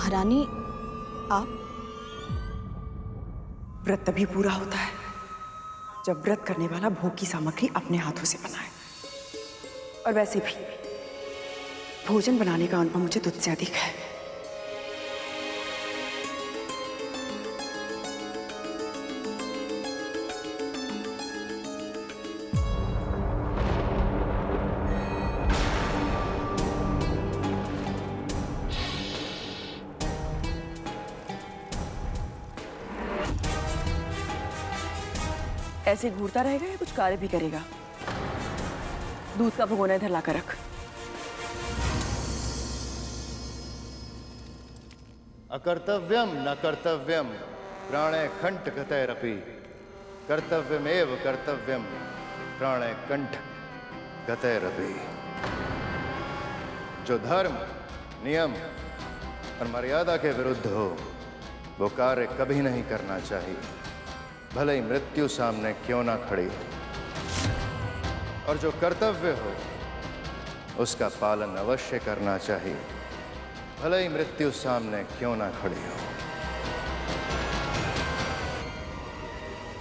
महारानी आप? व्रत तभी पूरा होता है जब व्रत करने वाला भोग की सामग्री अपने हाथों से बनाए। और वैसे भी भोजन बनाने का अनुभव मुझे तुझसे अधिक है। ऐसे घूरता रहेगा या कुछ कार्य भी करेगा? दूध का भगोना इधर लाकर रख। अकर्तव्यम न कर्तव्यम प्राणे कंठ गतैरपि कर्तव्यमेव कर्तव्यम प्राणे कंठ गतैरपि। जो धर्म, नियम और मर्यादा के विरुद्ध हो वो कार्य कभी नहीं करना चाहिए, भले ही मृत्यु सामने क्यों ना खड़ी हो। और जो कर्तव्य हो उसका पालन अवश्य करना चाहिए, भले ही मृत्यु सामने क्यों ना खड़ी हो।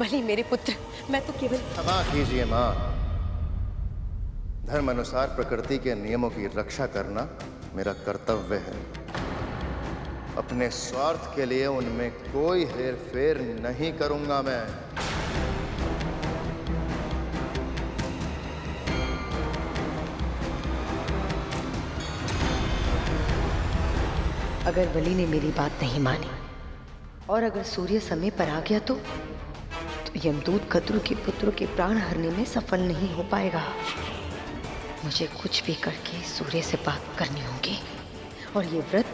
भले मेरे पुत्र, मैं तो केवल... क्षमा कीजिए मां, धर्म अनुसार प्रकृति के नियमों की रक्षा करना मेरा कर्तव्य है। अपने स्वार्थ के लिए उनमें कोई हेरफेर नहीं करूंगा मैं। अगर बलि ने मेरी बात नहीं मानी और अगर सूर्य समय पर आ गया तो यमदूत कद्रु के पुत्रों के प्राण हरने में सफल नहीं हो पाएगा। मुझे कुछ भी करके सूर्य से बात करनी होगी और ये व्रत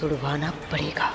तुड़वाना पड़ेगा।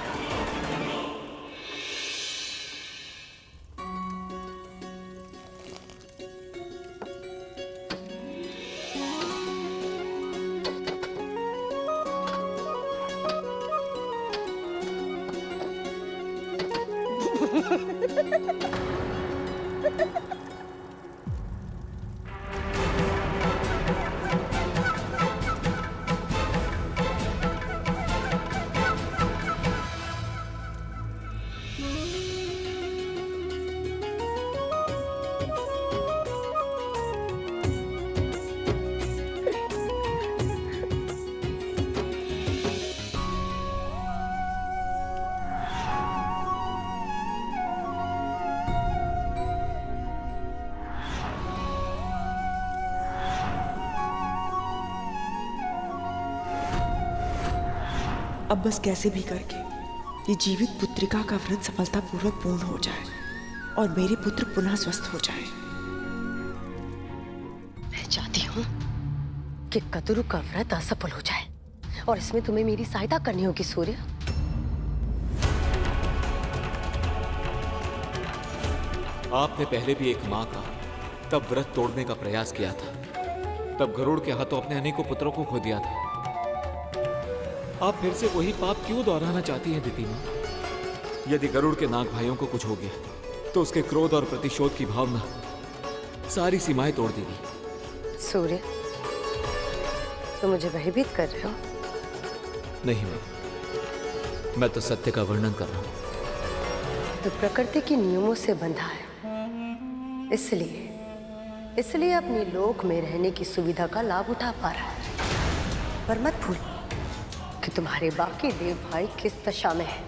अब बस कैसे भी करके ये जीवित पुत्रिका का व्रत सफलतापूर्वक पूर्ण हो जाए और मेरे पुत्र पुनः स्वस्थ हो जाए। मैं चाहती हूँ कि कद्रु का व्रत असफल हो जाए और इसमें तुम्हें मेरी सहायता करनी होगी सूर्य। आपने पहले भी एक मां का तब व्रत तोड़ने का प्रयास किया था, तब गरुड़ के हाथों अपने अनेकों पुत्रों को खो दिया था। आप फिर से वही पाप क्यों दोहराना चाहती हैं दिति मां? यदि गरुड़ के नाग भाइयों को कुछ हो गया तो उसके क्रोध और प्रतिशोध की भावना सारी सीमाएं तोड़ देगी। सूर्य, तुम मुझे भयभीत कर रहे हो? नहीं मैं तो सत्य का वर्णन कर रहा हूं। तो प्रकृति के नियमों से बंधा है, इसलिए अपनी लोक में रहने की सुविधा का लाभ उठा पा रहा है। पर मत भूल कि तुम्हारे बाकी देव भाई किस दशा में है।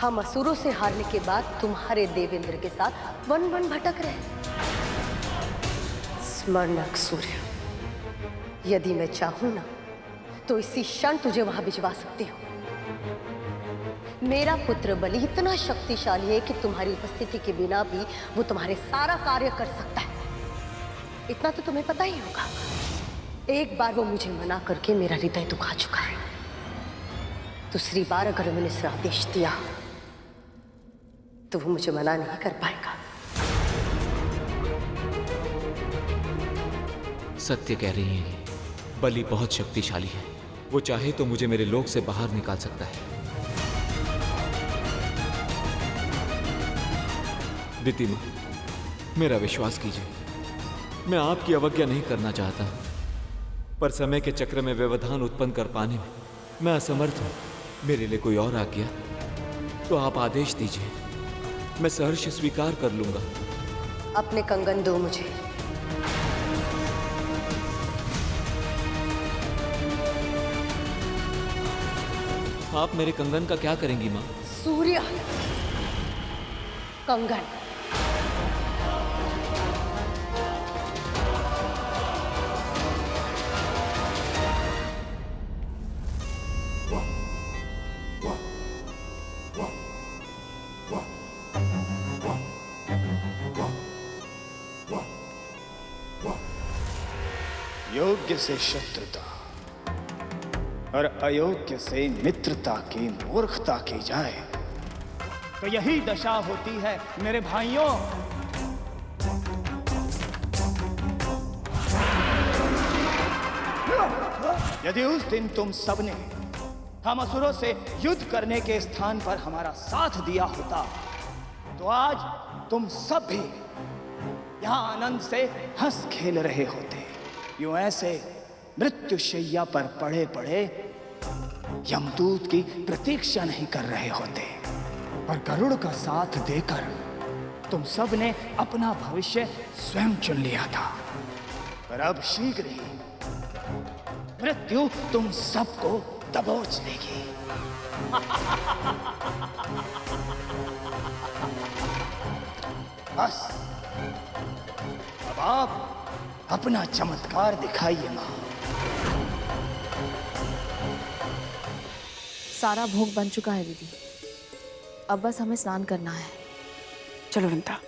हम असुरों से हारने के बाद तुम्हारे देवेंद्र के साथ वन वन भटक रहे। स्मरण रख सूर्य, यदि मैं चाहूं ना तो इसी क्षण तुझे वहां भिजवा सकती हूँ। मेरा पुत्र बलि इतना शक्तिशाली है कि तुम्हारी उपस्थिति के बिना भी वो तुम्हारे सारा कार्य कर सकता है। इतना तो तुम्हें पता ही होगा। एक बार वो मुझे मना करके मेरा हृदय दुखा चुका है। दूसरी बार अगर मैंने इसे आदेश दिया तो वो मुझे मना नहीं कर पाएगा। सत्य कह रही हैं, बलि बहुत शक्तिशाली है। वो चाहे तो मुझे मेरे लोक से बाहर निकाल सकता है। दिति मां, मेरा विश्वास कीजिए, मैं आपकी अवज्ञा नहीं करना चाहता, पर समय के चक्र में व्यवधान उत्पन्न कर पाने में मैं असमर्थ हूं। मेरे लिए कोई और आज्ञा तो आप आदेश दीजिए, मैं सहर्ष स्वीकार कर लूंगा। अपने कंगन दो मुझे। आप मेरे कंगन का क्या करेंगी माँ? सूर्य कंगन। योग्य से शत्रुता और अयोग्य से मित्रता की मूर्खता की जाए तो यही दशा होती है मेरे भाइयों। यदि उस दिन तुम सबने हम असुरों से युद्ध करने के स्थान पर हमारा साथ दिया होता तो आज तुम सब भी यहां आनंद से हंस खेल रहे होते। यूं ऐसे मृत्युशैया पर पड़े पड़े यमदूत की प्रतीक्षा नहीं कर रहे होते। और गरुड़ का साथ देकर तुम सब ने अपना भविष्य स्वयं चुन लिया था। पर अब शीघ्र ही मृत्यु तुम सबको दबोच लेगी। बस अब आप अपना चमत्कार दिखाइए मां। सारा भोग बन चुका है दीदी, अब बस हमें स्नान करना है। चलो रंता।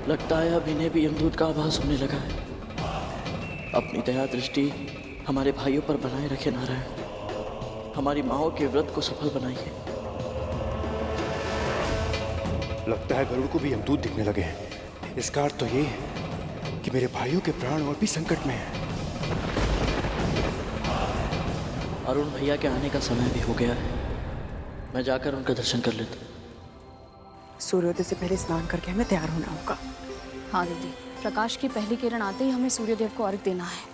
लगता है अब इन्हें भी यमदूत का आभास होने लगा है। अपनी दया दृष्टि हमारे भाइयों पर बनाए रखे नारायण। हमारी माओं के व्रत को सफल बनाइए। लगता है गरुड़ को भी यमदूत दिखने लगे हैं। इसका अर्थ तो ये है कि मेरे भाइयों के प्राण और भी संकट में हैं। अरुण भैया के आने का समय भी हो गया है। मैं जाकर उनका दर्शन कर लेता हूँ। सूर्योदय से पहले स्नान करके हमें तैयार होना होगा। हाँ दीदी, प्रकाश की पहली किरण आते ही हमें सूर्यदेव को अर्घ्य देना है।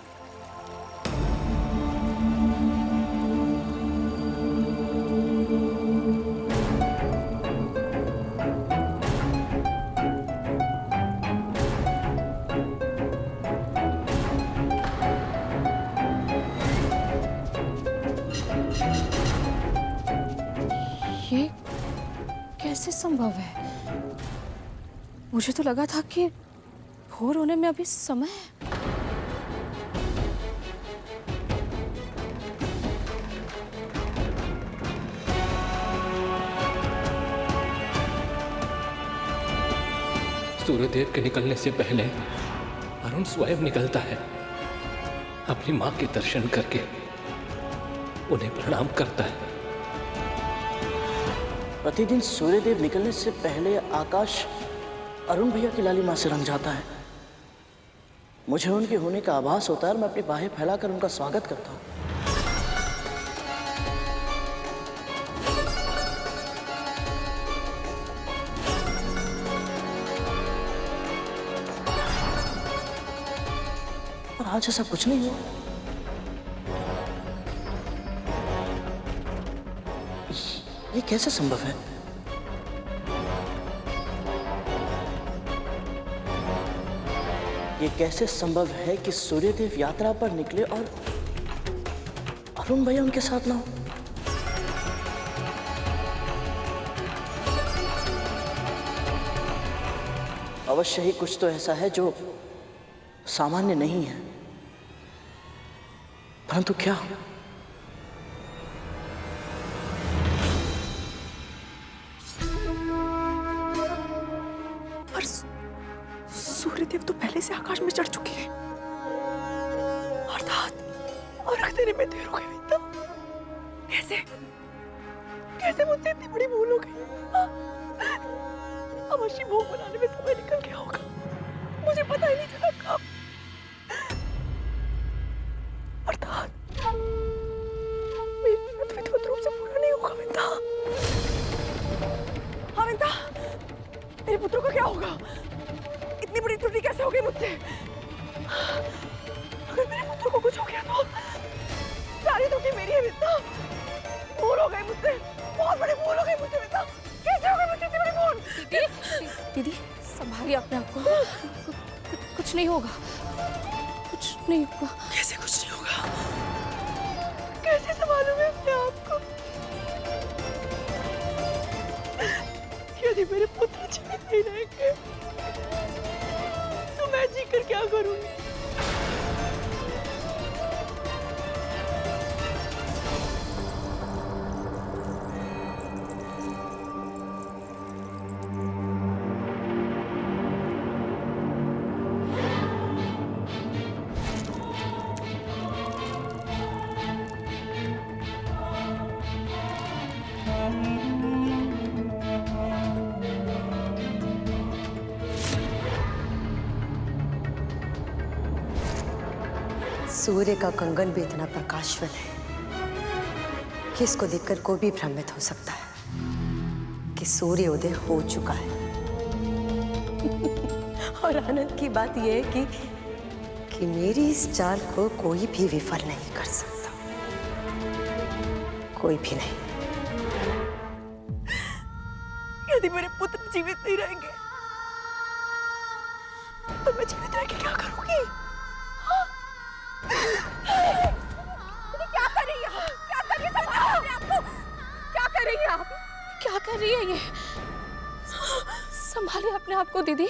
ये कैसे संभव है? मुझे तो लगा था कि भोर होने में अभी समय है। सूर्यदेव के निकलने से पहले अरुण स्वयं निकलता है, अपनी मां के दर्शन करके उन्हें प्रणाम करता है। प्रतिदिन सूर्यदेव निकलने से पहले आकाश अरुण भैया की लाली मां से रंग जाता है। मुझे उनके होने का आभास होता है और मैं अपनी बाहें फैलाकर उनका स्वागत करता हूँ। और आज ऐसा कुछ नहीं हुआ। ये कैसे संभव है? ये कैसे संभव है कि सूर्यदेव यात्रा पर निकले और अरुण भैया उनके साथ ना हो? अवश्य ही कुछ तो ऐसा है जो सामान्य नहीं है, परंतु क्या? पर सूर्यदेव तो पहले से आकाश में चढ़ चुके हैं। अर्थात अर्घ देने में देर हो गई तो कैसे कैसे मुझसे इतनी बड़ी भूल हो गई? अवश्य भोग बनाने में समय निकल गया होगा। मुझे पता ही नहीं चला कब। अर्थात मेरी व्रत विधिवत रूप से पूरा नहीं होगा विंदा। हाँ विंदा, मेरे पुत्रों का क्या होगा? इतनी बड़ी त्रुटि कैसे हो गई मुझसे? अगर मेरे पुत्रों को कुछ हो गया तो सारी त्रुटि मेरी है विंदा। भूल हो गई मुझसे, बहुत बड़ी भूल हो गई मुझसे विंदा। कैसे हो गई मुझसे इतनी बड़ी भूल? दीदी संभालिए अपने आप को। कुछ नहीं होगा, कुछ नहीं होगा। कैसे कुछ नहीं होगा? कैसे संभालूं मैं अपने आप को? यदि मेरे पुत्र जीवित नहीं रहेंगे तो मैं जीकर क्या करूंगी? सूर्य का कंगन भी इतना प्रकाशवान है कि इसको देखकर कोई भी भ्रमित हो सकता है कि सूर्य उदय हो चुका है। और आनंद की बात यह है कि मेरी इस चाल को कोई भी विफल नहीं कर सकता, कोई भी नहीं। यदि मेरे पुत्र जीवित नहीं रहेंगे तो मैं जीवित रह के क्या करूंगी? क्या कर रही है? क्या कर रही है? आपको क्या कर रही है आप? क्या कर रही है ये? संभालिए अपने आप को दीदी।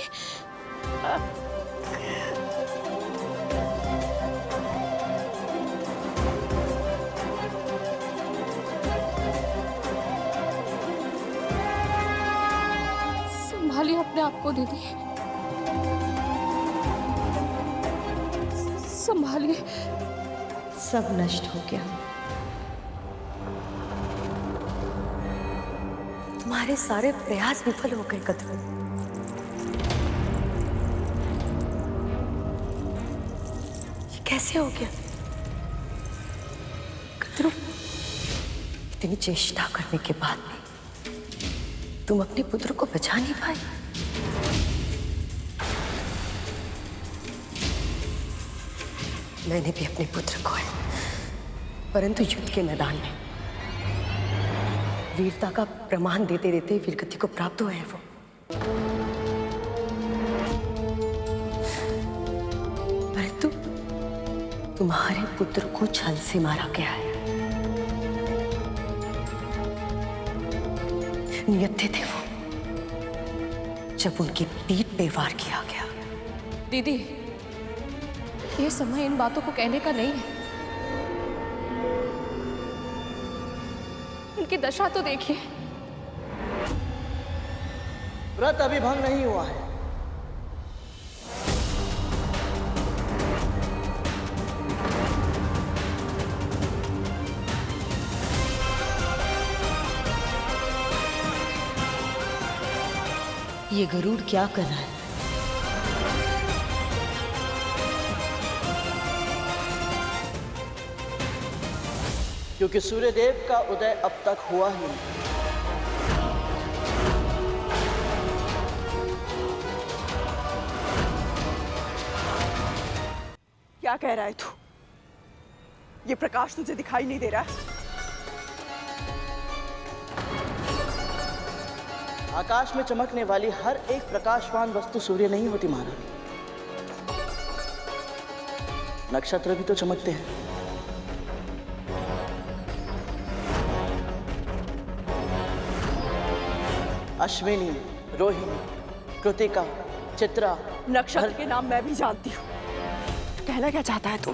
संभालिए अपने आप को दीदी, संभालिए। सब नष्ट हो गया। तुम्हारे सारे प्रयास विफल हो गए कद्रू। ये कैसे हो गया कद्रू? इतनी चेष्टा करने के बाद भी तुम अपने पुत्र को बचा नहीं पाए। मैंने भी अपने पुत्र को है, परंतु युद्ध के मैदान में वीरता का प्रमाण देते देते वीरगति को प्राप्त हुए हैं वो। परंतु तुम्हारे पुत्र को छल से मारा गया है। नियत थे वो जब उनकी पीठ पे वार किया गया। दीदी ये समय इन बातों को कहने का नहीं है। इनकी दशा तो देखिए। व्रत अभी भंग नहीं हुआ है। ये गरुड़ क्या कर रहा है? क्योंकि सूर्यदेव का उदय अब तक हुआ ही नहीं। क्या कह रहा है तू? ये प्रकाश तुझे दिखाई नहीं दे रहा? आकाश में चमकने वाली हर एक प्रकाशवान वस्तु सूर्य नहीं होती महारानी। नक्षत्र भी तो चमकते हैं। अश्विनी, रोहिणी, कृतिका, चित्रा। नक्षत्र के नाम मैं भी जानती हूँ। कहना क्या चाहता है तू?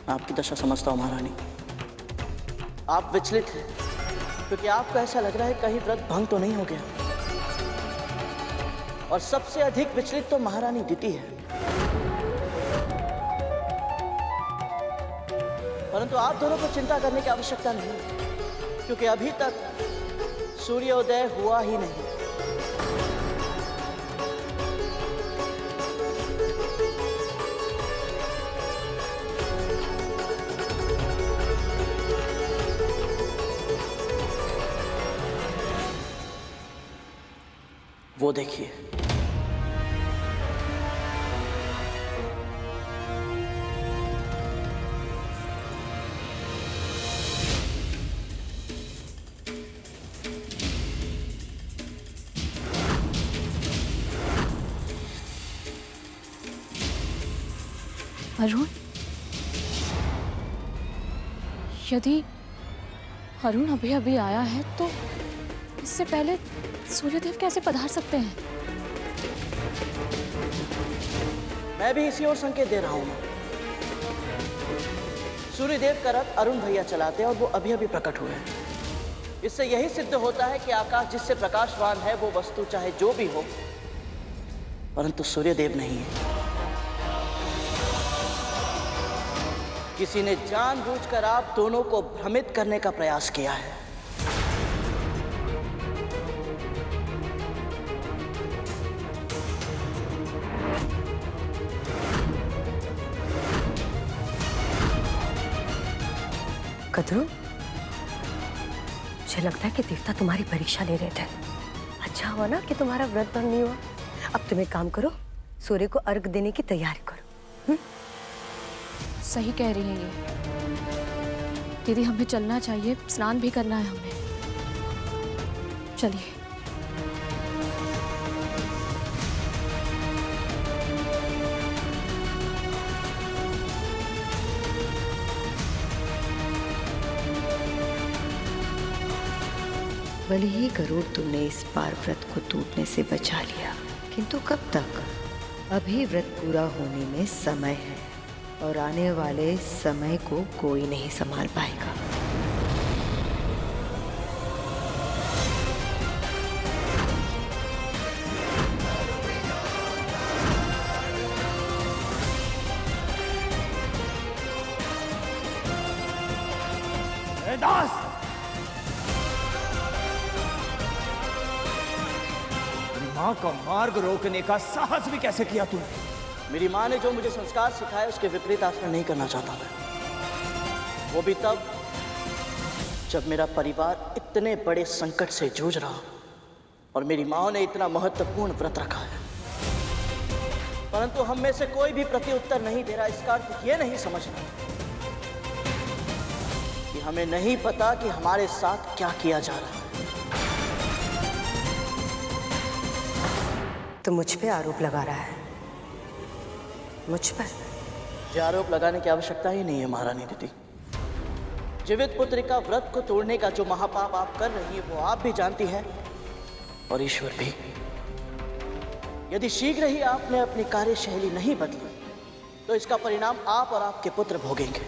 आपकी दशा समझता हूँ महारानी। आप विचलित हैं क्योंकि आपको ऐसा लग रहा है कहीं व्रत भंग तो नहीं हो गया। और सबसे अधिक विचलित तो महारानी दिति है। परंतु आप दोनों को चिंता करने की आवश्यकता नहीं, क्योंकि अभी तक सूर्योदय हुआ ही नहीं। वो देखिए। अरुण, यदि अरुण अभी अभी आया है तो इससे पहले सूर्यदेव कैसे पधार सकते हैं? मैं भी इसी ओर संकेत दे रहा हूं। सूर्यदेव का रथ अरुण भैया चलाते हैं और वो अभी अभी प्रकट हुए हैं। इससे यही सिद्ध होता है कि आकाश जिससे प्रकाशवान है वो वस्तु चाहे जो भी हो, परंतु सूर्यदेव नहीं है। किसी ने जानबूझकर आप दोनों को भ्रमित करने का प्रयास किया है। कदरू, मुझे लगता है कि देवता तुम्हारी परीक्षा ले रहे थे। अच्छा हुआ ना कि तुम्हारा व्रत भंग नहीं हुआ। अब तुम एक काम करो, सूर्य को अर्घ देने की तैयारी करो। सही कह रही है ये दीदी, हमें चलना चाहिए, स्नान भी करना है हमें। चलिए। भले ही गरुड़ तुमने इस बार व्रत को टूटने से बचा लिया, किंतु कब तक? अभी व्रत पूरा होने में समय है और आने वाले समय को कोई नहीं संभाल पाएगा। दास, माँ का मार्ग रोकने का साहस भी कैसे किया तूने? मेरी माँ ने जो मुझे संस्कार सिखाए उसके विपरीत आचरण नहीं करना चाहता मैं। वो भी तब जब मेरा परिवार इतने बड़े संकट से जूझ रहा और मेरी माँ ने इतना महत्वपूर्ण व्रत रखा है, परंतु हम में से कोई भी प्रत्युत्तर नहीं दे रहा। इसका अर्थ ये नहीं समझना कि हमें नहीं पता कि हमारे साथ क्या किया जा रहा है। तो मुझ पे आरोप लगा रहा है? मुझ पर? ये आरोप लगाने की आवश्यकता ही नहीं है महारानी दीदी। जीवित पुत्री का व्रत को तोड़ने का जो महापाप आप कर रही हैं वो आप भी जानती हैं और ईश्वर भी। यदि शीघ्र ही आपने अपनी कार्यशैली नहीं बदली तो इसका परिणाम आप और आपके पुत्र भोगेंगे।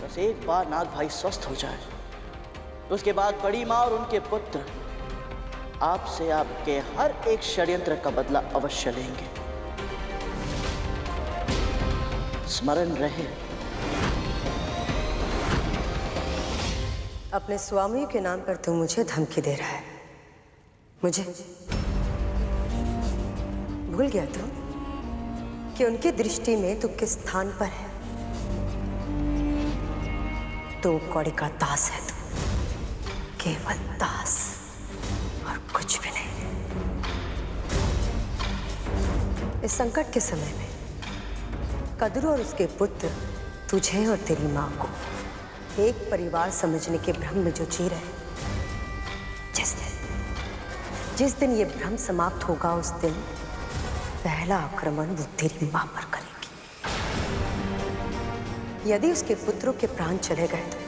बस एक बार नाग भाई स्वस्थ हो जाए तो उसके बाद बड़ी माँ और उनके पुत्र आपसे आपके हर एक षड्यंत्र का बदला अवश्य लेंगे। स्मरण रहे। अपने स्वामी के नाम पर तू मुझे धमकी दे रहा है। मुझे भूल गया तू कि उनकी दृष्टि में तू किस स्थान पर है? तू कौड़ी का दास है, तू केवल दास और कुछ भी नहीं। इस संकट के समय में कदरू और उसके पुत्र तुझे और तेरी मां को एक परिवार समझने के भ्रम में जो जी रहे, जिस दिन ये भ्रम समाप्त होगा उस दिन पहला आक्रमण वो तेरी मां पर करेगी। यदि उसके पुत्रों के प्राण चले गए तो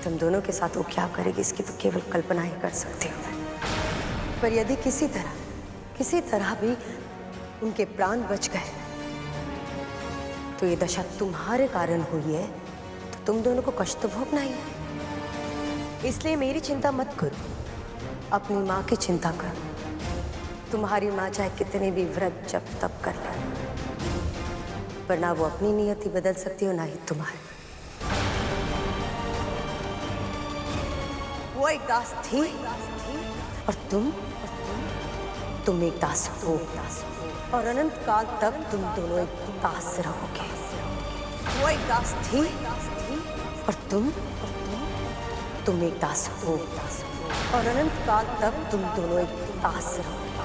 तुम दोनों के साथ वो क्या करेगी इसकी तो केवल कल्पना ही कर सकते हो। पर यदि किसी तरह भी उनके प्राण बच गए तो ये दशा तुम्हारे कारण हुई है, तो तुम दोनों को कष्ट तो भोगना ही है। इसलिए मेरी चिंता मत करो, अपनी माँ की चिंता करो। तुम्हारी माँ चाहे कितने भी व्रत जप तप कर ले, पर ना वो अपनी नियति बदल सकती हो ना ही तुम्हारी। वो एक दास थी और तुम एक दास हो, और अनंत काल तक तुम दोनों एक दास रहोगे। वो एक दास थी और तुम तुम एक दास हो और अनंत काल तक तुम दोनों एक दास रहो।